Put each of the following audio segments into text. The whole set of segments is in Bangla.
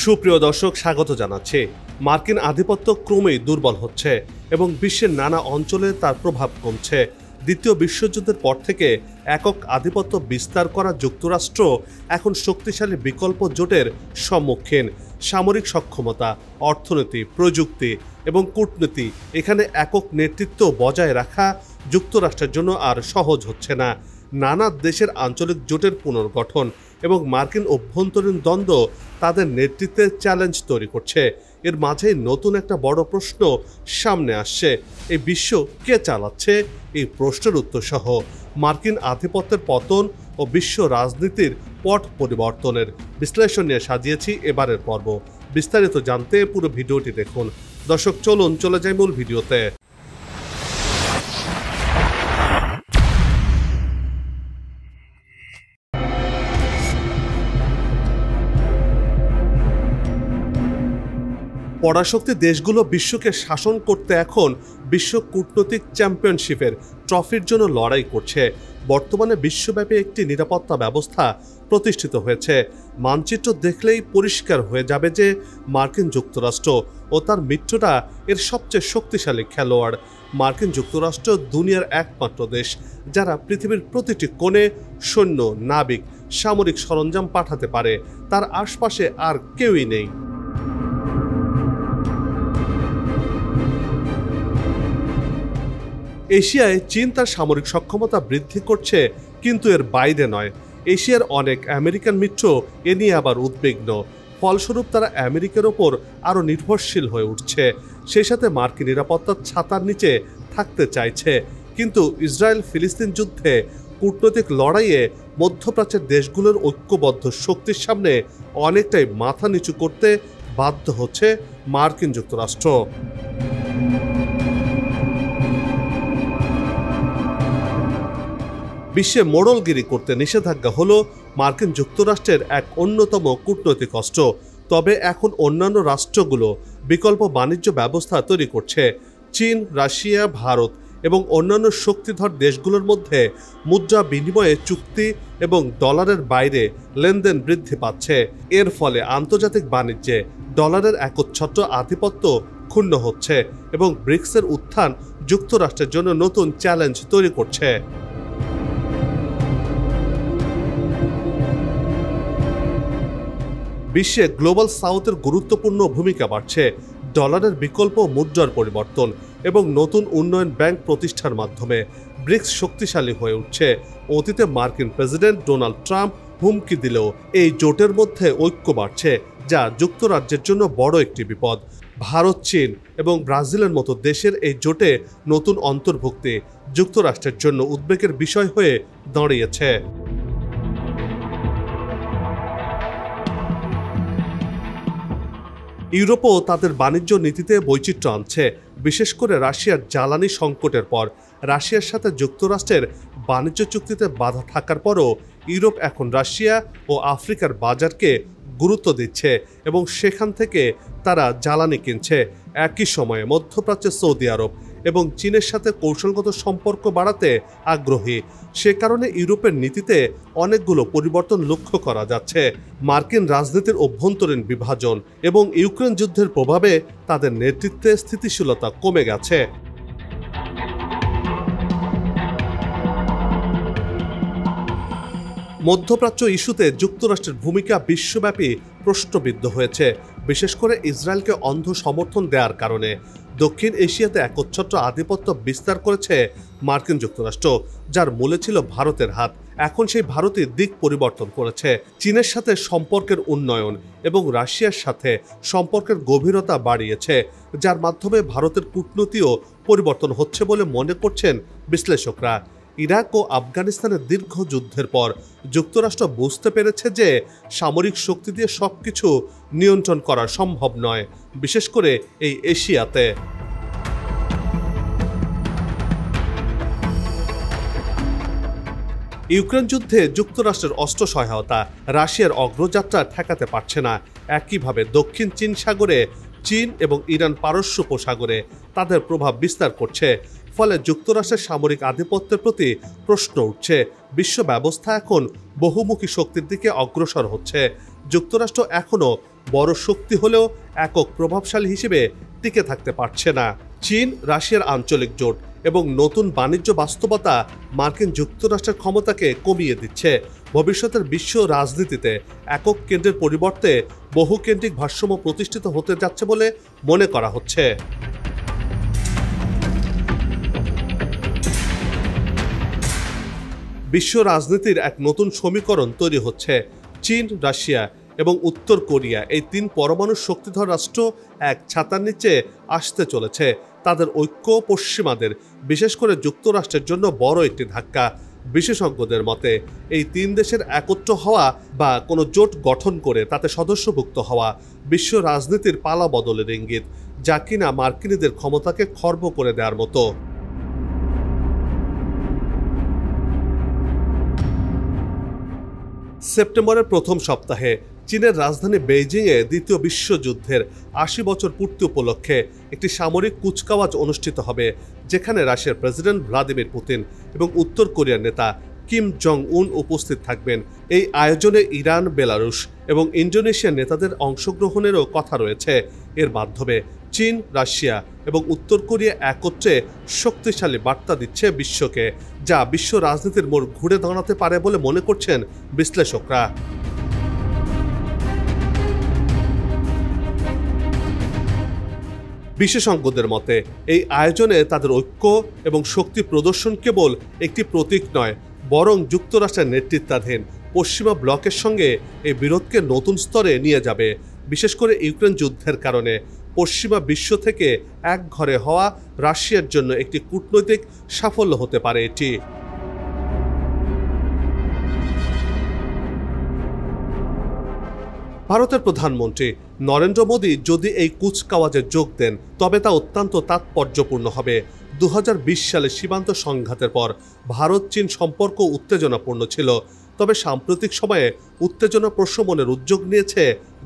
সুপ্রিয় দর্শক, স্বাগত জানাচ্ছি। মার্কিন আধিপত্য ক্রমেই দুর্বল হচ্ছে এবং বিশ্বের নানা অঞ্চলে তার প্রভাব কমছে। দ্বিতীয় বিশ্বযুদ্ধের পর থেকে একক আধিপত্য বিস্তার করা যুক্তরাষ্ট্র এখন শক্তিশালী বিকল্প জোটের সম্মুখীন। সামরিক সক্ষমতা, অর্থনীতি, প্রযুক্তি এবং কূটনীতি, এখানে একক নেতৃত্ব বজায় রাখা যুক্তরাষ্ট্রের জন্য আর সহজ হচ্ছে না। নানা দেশের আঞ্চলিক জোটের পুনর্গঠন এবং মার্কিন অভ্যন্তরীণ দ্বন্দ্ব তাদের নেতৃত্বের চ্যালেঞ্জ তৈরি করছে। এর মাঝেই নতুন একটা বড় প্রশ্ন সামনে আসছে, এই বিশ্ব কে চালাচ্ছে? এই প্রশ্নের উত্তর সহ মার্কিন আধিপত্যের পতন ও বিশ্ব রাজনীতির পট পরিবর্তনের বিশ্লেষণ নিয়ে সাজিয়েছি এবারের পর্ব। বিস্তারিত জানতে পুরো ভিডিওটি দেখুন। দর্শক, চলুন চলে যাই মূল ভিডিওতে। পরাশক্তি দেশগুলো বিশ্বকে শাসন করতে এখন বিশ্ব কূটনৈতিক চ্যাম্পিয়নশিপের ট্রফির জন্য লড়াই করছে। বর্তমানে বিশ্বব্যাপী একটি নিরাপত্তা ব্যবস্থা প্রতিষ্ঠিত হয়েছে। মানচিত্র দেখলেই পরিষ্কার হয়ে যাবে যে মার্কিন যুক্তরাষ্ট্র ও তার মিত্ররা এর সবচেয়ে শক্তিশালী খেলোয়াড়। মার্কিন যুক্তরাষ্ট্র দুনিয়ার একমাত্র দেশ যারা পৃথিবীর প্রতিটি কোণে সৈন্য, নাবিক, সামরিক সরঞ্জাম পাঠাতে পারে। তার আশপাশে আর কেউই নেই। এশিয়ায় চীন তার সামরিক সক্ষমতা বৃদ্ধি করছে, কিন্তু এর বাইরে নয়। এশিয়ার অনেক আমেরিকান মিত্র এ নিয়ে আবার উদ্বিগ্ন। ফলস্বরূপ তারা আমেরিকার ওপর আরও নির্ভরশীল হয়ে উঠছে। সেই সাথে মার্কিন নিরাপত্তার ছাতার নিচে থাকতে চাইছে। কিন্তু ইসরায়েল ফিলিস্তিন যুদ্ধে, কূটনৈতিক লড়াইয়ে মধ্যপ্রাচ্যের দেশগুলোর ঐক্যবদ্ধ শক্তির সামনে অনেকটাই মাথা নিচু করতে বাধ্য হচ্ছে মার্কিন যুক্তরাষ্ট্র। বিশ্বে মোড়লগিরি করতে নিষেধাজ্ঞা হলো মার্কিন যুক্তরাষ্ট্রের এক অন্যতম কূটনৈতিক অস্ত্র। তবে এখন অন্যান্য রাষ্ট্রগুলো বিকল্প বাণিজ্য ব্যবস্থা তৈরি করছে। চীন, রাশিয়া, ভারত এবং অন্যান্য শক্তিধর দেশগুলোর মধ্যে মুদ্রা বিনিময়ে চুক্তি এবং ডলারের বাইরে লেনদেন বৃদ্ধি পাচ্ছে। এর ফলে আন্তর্জাতিক বাণিজ্যে ডলারের একচ্ছত্র আধিপত্য ক্ষুণ্ণ হচ্ছে এবং ব্রিক্সের উত্থান যুক্তরাষ্ট্রের জন্য নতুন চ্যালেঞ্জ তৈরি করছে। বিশ্বে গ্লোবাল সাউথের গুরুত্বপূর্ণ ভূমিকা বাড়ছে। ডলারের বিকল্প মুদ্রার পরিবর্তন এবং নতুন উন্নয়ন ব্যাংক প্রতিষ্ঠার মাধ্যমে ব্রিক্স শক্তিশালী হয়ে উঠছে। অতীতে মার্কিন প্রেসিডেন্ট ডোনাল্ড ট্রাম্প হুমকি দিলেও এই জোটের মধ্যে ঐক্য বাড়ছে, যা যুক্তরাজ্যের জন্য বড় একটি বিপদ। ভারত, চীন এবং ব্রাজিলের মতো দেশের এই জোটে নতুন অন্তর্ভুক্তি যুক্তরাষ্ট্রের জন্য উদ্বেগের বিষয় হয়ে দাঁড়িয়েছে। ইউরোপও তাদের বাণিজ্য নীতিতে বৈচিত্র্য আনছে, বিশেষ করে রাশিয়ার জ্বালানি সংকটের পর। রাশিয়ার সাথে যুক্তরাষ্ট্রের বাণিজ্য চুক্তিতে বাধা থাকার পরও ইউরোপ এখন রাশিয়া ও আফ্রিকার বাজারকে গুরুত্ব দিচ্ছে এবং সেখান থেকে তারা জ্বালানি কিনছে। একই সময়ে মধ্যপ্রাচ্যে সৌদি আরব এবং চীনের সাথে কৌশলগত সম্পর্ক বাড়াতে আগ্রহী। সে কারণে ইউরোপের নীতিতে অনেকগুলো পরিবর্তন লক্ষ্য করা যাচ্ছে। মার্কিন রাজনীতির অভ্যন্তরীণ বিভাজন এবং ইউক্রেন যুদ্ধের প্রভাবে তাদের নেতৃত্বে স্থিতিশীলতা কমে গেছে। মধ্যপ্রাচ্য ইস্যুতে যুক্তরাষ্ট্রের ভূমিকা বিশ্বব্যাপী প্রশ্নবিদ্ধ হয়েছে, বিশেষ করে ইসরায়েলকে অন্ধ সমর্থন দেওয়ার কারণে। দক্ষিণ এশিয়াতে একচ্ছত্র আধিপত্য বিস্তার করেছে মার্কিন যুক্তরাষ্ট্র, যার মূলে ছিল ভারতের হাত। এখন সেই ভারতই দিক পরিবর্তন করেছে। চীনের সাথে সম্পর্কের উন্নয়ন এবং রাশিয়ার সাথে সম্পর্কের গভীরতা বাড়িয়েছে, যার মাধ্যমে ভারতের কূটনীতিও পরিবর্তন হচ্ছে বলে মনে করছেন বিশ্লেষকরা। ইরাক ও আফগানিস্তানের দীর্ঘ যুদ্ধের পর যুক্তরাষ্ট্র বুঝতে পেরেছে যে সামরিক শক্তি দিয়ে সবকিছু নিয়ন্ত্রণ করা সম্ভব নয়, বিশেষ করে এই এশিয়াতে। ইউক্রেন যুদ্ধে যুক্তরাষ্ট্রের অস্ত্র সহায়তা রাশিয়ার অগ্রযাত্রা ঠেকাতে পারছে না। একইভাবে দক্ষিণ চীন সাগরে চীন এবং ইরান পারস্য উপসাগরে তাদের প্রভাব বিস্তার করছে। ফলে যুক্তরাষ্ট্রের সামরিক আধিপত্যের প্রতি প্রশ্ন উঠছে। বিশ্ব ব্যবস্থা এখন বহুমুখী শক্তির দিকে অগ্রসর হচ্ছে। যুক্তরাষ্ট্র এখনও বড় শক্তি হলেও একক প্রভাবশালী হিসেবে টিকে থাকতে পারছে না। চীন রাশিয়ার আঞ্চলিক জোট এবং নতুন বাণিজ্য বাস্তবতা মার্কিন যুক্তরাষ্ট্রের ক্ষমতাকে কমিয়ে দিচ্ছে। ভবিষ্যতের বিশ্ব রাজনীতিতে একক কেন্দ্রের পরিবর্তে বহুকেন্দ্রিক ভারসাম্য প্রতিষ্ঠিত হতে যাচ্ছে বলে মনে করা হচ্ছে। বিশ্ব রাজনীতির এক নতুন সমীকরণ তৈরি হচ্ছে। চীন, রাশিয়া এবং উত্তর কোরিয়া, এই তিন পরমাণু শক্তিধর রাষ্ট্র এক ছাতার নিচে আসতে চলেছে। তাদের ঐক্য পশ্চিমাদের, বিশেষ করে যুক্তরাষ্ট্রের জন্য বড় একটি ধাক্কা। বিশেষজ্ঞদের মতে এই তিন দেশের একত্র হওয়া বা কোনো জোট গঠন করে তাতে সদস্যভুক্ত হওয়া বিশ্ব রাজনীতির পালা বদলের ইঙ্গিত, যা কিনা মার্কিনীদের ক্ষমতাকে খর্ব করে দেওয়ার মতো। সেপ্টেম্বরের প্রথম সপ্তাহে চীনের রাজধানী বেইজিংয়ে দ্বিতীয় বিশ্বযুদ্ধের ৮০ বছর পূর্তি উপলক্ষে একটি সামরিক কুচকাওয়াজ অনুষ্ঠিত হবে, যেখানে রাশিয়ার প্রেসিডেন্ট ভ্লাদিমির পুতিন এবং উত্তর কোরিয়ার নেতা কিম জং উন উপস্থিত থাকবেন। এই আয়োজনে ইরান, বেলারুশ এবং ইন্দোনেশিয়ার নেতাদের অংশগ্রহণেরও কথা রয়েছে। এর মাধ্যমে চীন, রাশিয়া এবং উত্তর কোরিয়া একত্রে শক্তিশালী বার্তা দিচ্ছে বিশ্বকে, যা বিশ্ব রাজনীতির মোড় ঘুরে দাঁড়াতে পারে বলে মনে করছেন বিশ্লেষকরা। বিশেষজ্ঞদের মতে এই আয়োজনে তাদের ঐক্য এবং শক্তি প্রদর্শন কেবল একটি প্রতীক নয়, বরং যুক্তরাষ্ট্রের নেতৃত্বাধীন পশ্চিমা ব্লকের সঙ্গে এই বিরোধকে নতুন স্তরে নিয়ে যাবে। বিশেষ করে ইউক্রেন যুদ্ধের কারণে পশ্চিমা বিশ্ব থেকে এক ঘরে হওয়া রাশিয়ার জন্য একটি কূটনৈতিক সাফল্য হতে পারে এটি। ভারতের প্রধানমন্ত্রী নরেন্দ্র মোদী যদি এই কুচকাওয়াজে যোগ দেন, তবে তা অত্যন্ত তাৎপর্যপূর্ণ হবে। ২০২০ সালে সীমান্ত সংঘাতের পর ভারত চীন সম্পর্ক উত্তেজনাপূর্ণ ছিল, তবে সাম্প্রতিক সময়ে উত্তেজনা প্রশমনের উদ্যোগ নিয়েছে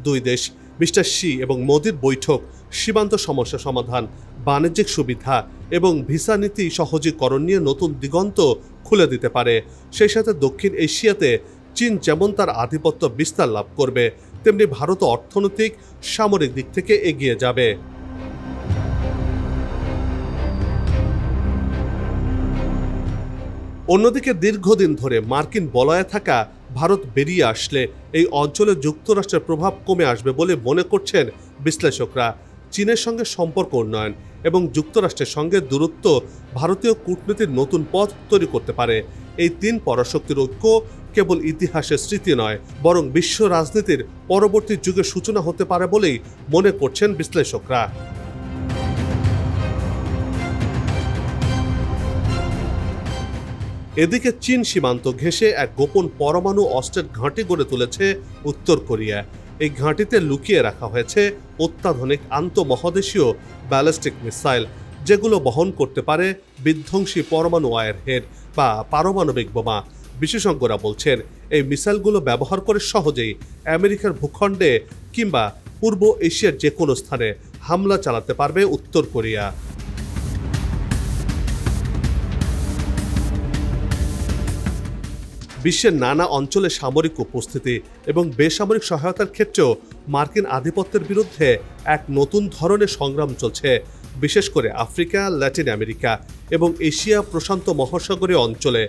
দুই দেশ। মিস্টার শি এবং মোদির বৈঠক সীমান্ত সমস্যা সমাধান, বাণিজ্যিক সুবিধা এবং ভিসা নীতি সহজীকরণ নিয়ে নতুন দিগন্ত খুলে দিতে পারে। সেই সাথে দক্ষিণ এশিয়াতে চীন যেমন তার আধিপত্য বিস্তার লাভ করবে, তেমনি ভারত অর্থনৈতিক, সামরিক দিক থেকে এগিয়ে যাবে। অন্যদিকে দীর্ঘদিন ধরে মার্কিন বলয়ে থাকা ভারত বেরিয়ে আসলে এই অঞ্চলে যুক্তরাষ্ট্রের প্রভাব কমে আসবে বলে মনে করছেন বিশ্লেষকরা। চীনের সঙ্গে সম্পর্ক উন্নয়ন এবং যুক্তরাষ্ট্রের সঙ্গে দূরত্ব ভারতীয় কূটনীতির নতুন পথ তৈরি করতে পারে। এই তিন পরাশক্তির ঐক্য কেবল ইতিহাসের স্মৃতি নয়, বরং বিশ্ব রাজনীতির পরবর্তী যুগের সূচনা হতে পারে বলেই মনে করছেন বিশ্লেষকরা। এদিকে চীন সীমান্ত ঘেঁষে এক গোপন পরমাণু অস্ত্রের ঘাঁটি গড়ে তুলেছে উত্তর কোরিয়া। এই ঘাঁটিতে লুকিয়ে রাখা হয়েছে অত্যাধুনিক আন্তঃমহাদেশীয় ব্যালিস্টিক মিসাইল, যেগুলো বহন করতে পারে বিধ্বংসী পরমাণু ওয়ারহেড বা পারমাণবিক বোমা। বিশেষজ্ঞরা বলছেন এই মিসাইলগুলো ব্যবহার করে সহজেই আমেরিকার ভূখণ্ডে কিংবা পূর্ব এশিয়ার যে কোনো স্থানে হামলা চালাতে পারবে উত্তর কোরিয়া। বিশ্বের নানা অঞ্চলে সামরিক উপস্থিতি এবং বেসামরিক সহায়তার ক্ষেত্রেও মার্কিন আধিপত্যের বিরুদ্ধে এক নতুন ধরনের সংগ্রাম চলছে। বিশেষ করে আফ্রিকা, ল্যাটিন আমেরিকা এবং এশিয়া প্রশান্ত মহাসাগরীয় অঞ্চলে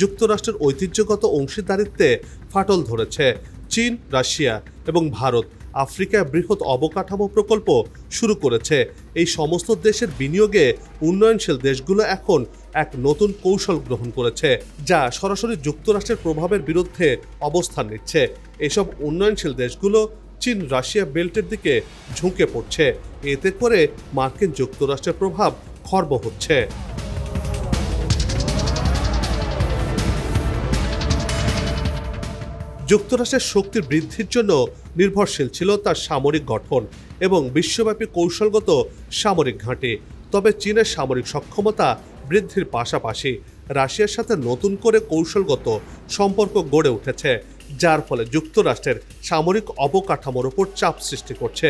যুক্তরাষ্ট্রের ঐতিহ্যগত অংশীদারিত্বে ফাটল ধরেছে। চীন, রাশিয়া এবং ভারত আফ্রিকায় বৃহৎ অবকাঠামো প্রকল্প শুরু করেছে। এই সমস্ত দেশের বিনিয়োগে উন্নয়নশীল দেশগুলো এখন এক নতুন কৌশল গ্রহণ করেছে, যা সরাসরি যুক্তরাষ্ট্রের প্রভাবের বিরুদ্ধে অবস্থান নিচ্ছে। এসব উন্নয়নশীল দেশগুলো চীন রাশিয়া বেল্টের দিকে ঝুঁকে পড়ছে। এতে করে মার্কিন যুক্তরাষ্ট্রের প্রভাব খর্ব হচ্ছে। যুক্তরাষ্ট্রের শক্তির বৃদ্ধির জন্য নির্ভরশীল ছিল তার সামরিক গঠন এবং বিশ্বব্যাপী কৌশলগত সামরিক ঘাঁটি। তবে চীনের সামরিক সক্ষমতা বৃদ্ধির পাশাপাশি রাশিয়ার সাথে নতুন করে কৌশলগত সম্পর্ক গড়ে উঠেছে, যার ফলে যুক্তরাষ্ট্রের সামরিক অবকাঠামোর ওপর চাপ সৃষ্টি করছে।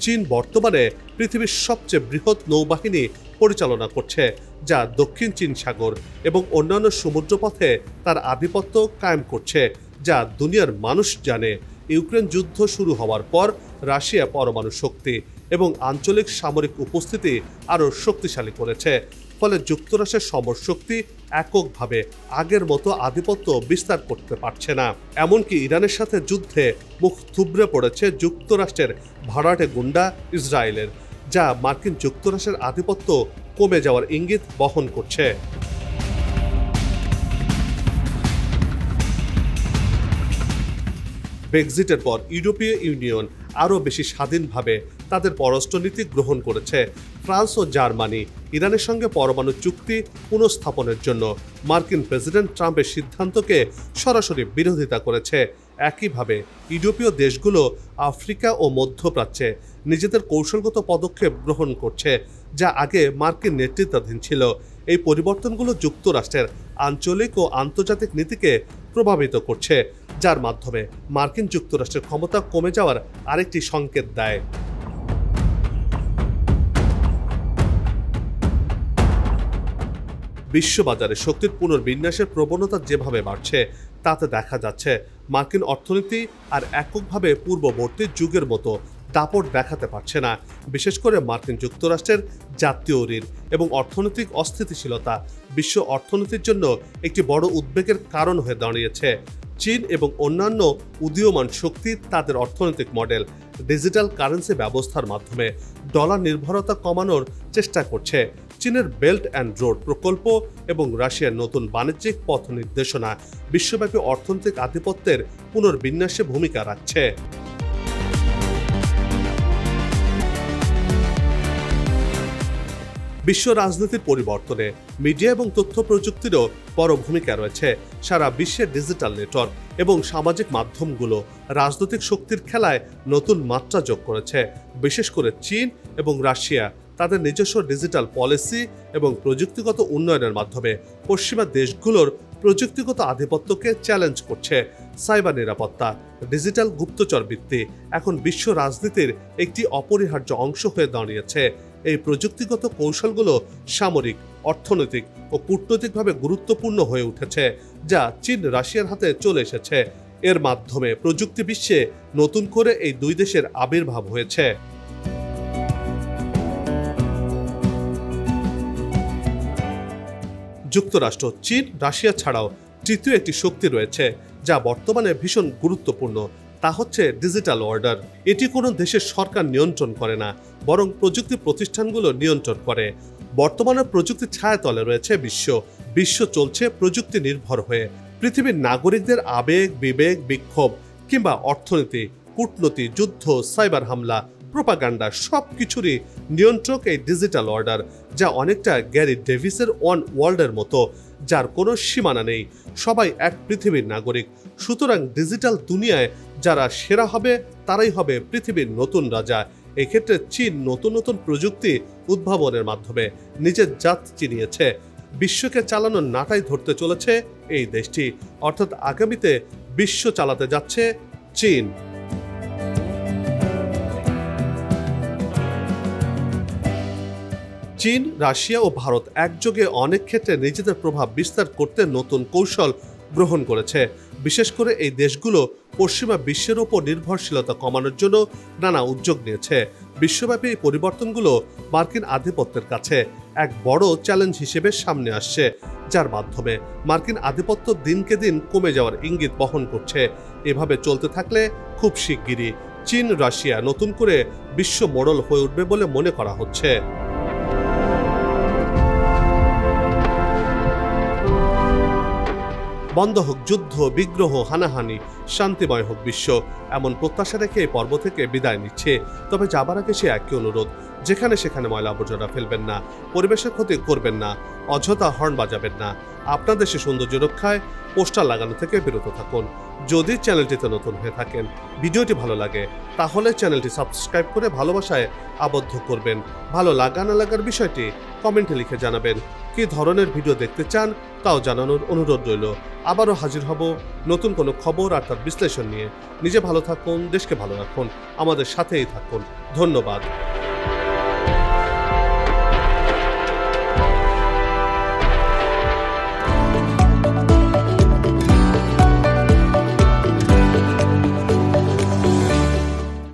চীন বর্তমানে পৃথিবীর সবচেয়ে বৃহৎ নৌবাহিনী পরিচালনা করছে, যা দক্ষিণ চীন সাগর এবং অন্যান্য সমুদ্রপথে তার আধিপত্য কায়েম করছে, যা দুনিয়ার মানুষ জানে। ইউক্রেন যুদ্ধ শুরু হওয়ার পর রাশিয়া পরমাণু শক্তি এবং আঞ্চলিক সামরিক উপস্থিতি আরও শক্তিশালী করেছে। ফলে যুক্তরাষ্ট্রের সমরশক্তি এককভাবে আগের মতো আধিপত্য বিস্তার করতে পারছে না। এমনকি ইরানের সাথে যুদ্ধে মুখ থুবড়ে পড়েছে যুক্তরাষ্ট্রের ভাড়াটে গুন্ডা ইসরায়েলের, যা মার্কিন যুক্তরাষ্ট্রের আধিপত্য কমে যাওয়ার ইঙ্গিত বহন করছে। ব্রেক্সিটের পর ইউরোপীয় ইউনিয়ন আরও বেশি স্বাধীনভাবে তাদের পররাষ্ট্রনীতি গ্রহণ করেছে। ফ্রান্স ও জার্মানি ইরানের সঙ্গে পরমাণু চুক্তি পুনঃস্থাপনের জন্য মার্কিন প্রেসিডেন্ট ট্রাম্পের সিদ্ধান্তকে সরাসরি বিরোধিতা করেছে। একইভাবে ইউরোপীয় দেশগুলো আফ্রিকা ও মধ্যপ্রাচ্যে নিজেদের কৌশলগত পদক্ষেপ গ্রহণ করছে, যা আগে মার্কিন নেতৃত্বাধীন ছিল। এই পরিবর্তনগুলো যুক্তরাষ্ট্রের আঞ্চলিক ও আন্তর্জাতিক নীতিকে প্রভাবিত করছে, যার মাধ্যমে মার্কিন যুক্তরাষ্ট্রের ক্ষমতা কমে যাওয়ার আরেকটি সংকেত দেয়। বিশ্ববাজারে শক্তির পুনর্বিন্যাসের প্রবণতা যেভাবে বাড়ছে, তাতে দেখা যাচ্ছে মার্কিন অর্থনীতি আর এককভাবে পূর্ববর্তী যুগের মতো দাপট দেখাতে পারছে না। বিশেষ করে মার্কিন যুক্তরাষ্ট্রের জাতীয় ঋণ এবং অর্থনৈতিক অস্থিতিশীলতা বিশ্ব অর্থনীতির জন্য একটি বড় উদ্বেগের কারণ হয়ে দাঁড়িয়েছে। চীন এবং অন্যান্য উদীয়মান শক্তি তাদের অর্থনৈতিক মডেল, ডিজিটাল কারেন্সি ব্যবস্থার মাধ্যমে ডলার নির্ভরতা কমানোর চেষ্টা করছে। চীনের বেল্ট অ্যান্ড রোড প্রকল্প এবং রাশিয়ার নতুন বাণিজ্যিক পথ নির্দেশনা বিশ্বব্যাপী অর্থনৈতিক আধিপত্যের পুনর্বিন্যাসে ভূমিকা রাখছে। বিশ্ব রাজনীতির পরিবর্তনে মিডিয়া এবং তথ্য প্রযুক্তিরও বড় ভূমিকা রয়েছে। সারা বিশ্বের ডিজিটাল নেটওয়ার্ক এবং সামাজিক মাধ্যমগুলো রাজনৈতিক শক্তির খেলায় নতুন মাত্রা যোগ করেছে। বিশেষ করে চীন এবং রাশিয়া তাদের নিজস্ব ডিজিটাল পলিসি এবং প্রযুক্তিগত উন্নয়নের মাধ্যমে পশ্চিমা দেশগুলোর প্রযুক্তিগত আধিপত্যকে চ্যালেঞ্জ করছে। সাইবার নিরাপত্তা, ডিজিটাল গুপ্তচর বৃত্তি এখন বিশ্ব রাজনীতির একটি অপরিহার্য অংশ হয়ে দাঁড়িয়েছে। এই প্রযুক্তিগত কৌশলগুলো সামরিক, অর্থনৈতিক ও কূটনৈতিকভাবে গুরুত্বপূর্ণ হয়ে উঠেছে, যা চীন রাশিয়ার হাতে চলে এসেছে। এর মাধ্যমে প্রযুক্তি বিশ্বে নতুন করে এই দুই দেশের আবির্ভাব হয়েছে। যুক্তরাষ্ট্র, চীন, রাশিয়া ছাড়াও তৃতীয় একটি শক্তি রয়েছে, যা বর্তমানে ভীষণ গুরুত্বপূর্ণ। তা হচ্ছে ডিজিটাল অর্ডার। এটি কোনো দেশের সরকার নিয়ন্ত্রণ করে না, বরং প্রযুক্তি প্রতিষ্ঠানগুলো নিয়ন্ত্রণ করে। বর্তমানে প্রযুক্তির ছায়াতলে রয়েছে বিশ্ব চলছে প্রযুক্তি নির্ভর হয়ে। পৃথিবীর নাগরিকদের আবেগ, বিবেক, বিক্ষোভ কিংবা অর্থনীতি, কূটনীতি, যুদ্ধ, সাইবার হামলা, প্রোপাগান্ডা সবকিছুরই নিয়ন্ত্রক এই ডিজিটাল অর্ডার, যা অনেকটা গ্যারি ডেভিসের ওয়ান ওয়ার্ল্ডের মতো, যার কোনো সীমানা নেই। সবাই এক পৃথিবীর নাগরিক। সুতরাং ডিজিটাল দুনিয়ায় যারা সেরা হবে তারাই হবে পৃথিবীর নতুন রাজা। এক্ষেত্রে চীন নতুন নতুন প্রযুক্তি উদ্ভাবনের মাধ্যমে নিজের জাত চিনিয়েছে। বিশ্বকে চালানোর নাটাই ধরতে চলেছে এই দেশটি, অর্থাৎ আগামীতে বিশ্ব চালাতে যাচ্ছে চীন। চীন, রাশিয়া ও ভারত একযোগে অনেক ক্ষেত্রে নিজেদের প্রভাব বিস্তার করতে নতুন কৌশল গ্রহণ করেছে। বিশেষ করে এই দেশগুলো পশ্চিমা বিশ্বের ওপর নির্ভরশীলতা কমানোর জন্য নানা উদ্যোগ নিয়েছে। বিশ্বব্যাপী এই পরিবর্তনগুলো মার্কিন আধিপত্যের কাছে এক বড় চ্যালেঞ্জ হিসেবে সামনে আসছে, যার মাধ্যমে মার্কিন আধিপত্য দিনকে দিন কমে যাওয়ার ইঙ্গিত বহন করছে। এভাবে চলতে থাকলে খুব শিগগিরই চীন, রাশিয়া নতুন করে বিশ্ব মোড়ল হয়ে উঠবে বলে মনে করা হচ্ছে। বন্ধ হোক যুদ্ধ, বিগ্রহ, হানাহানি, শান্তিময় হোক বিশ্ব, এমন প্রত্যাশা রেখে এই পর্ব থেকে বিদায় নিচ্ছে। তবে যাবার আগে সে একই অনুরোধ, যেখানে সেখানে ময়লা আবর্জনা ফেলবেন না, পরিবেশের ক্ষতি করবেন না, অযথা হর্ন বাজাবেন না। আপনার দেশে সৌন্দর্য রক্ষায় পোস্টার লাগানো থেকে বিরত থাকুন। যদি চ্যানেলটিতে নতুন হয়ে থাকেন, ভিডিওটি ভালো লাগে, তাহলে চ্যানেলটি সাবস্ক্রাইব করে ভালোবাসায় আবদ্ধ করবেন। ভালো লাগা না লাগার বিষয়টি কমেন্টে লিখে জানাবেন। কি ধরনের ভিডিও দেখতে চান তাও জানানোর অনুরোধ রইল। আবারও হাজির হব নতুন কোনো খবর আর তার বিশ্লেষণ নিয়ে। নিজে ভালো থাকুন, দেশকে ভালো রাখুন, আমাদের সাথেই থাকুন। ধন্যবাদ।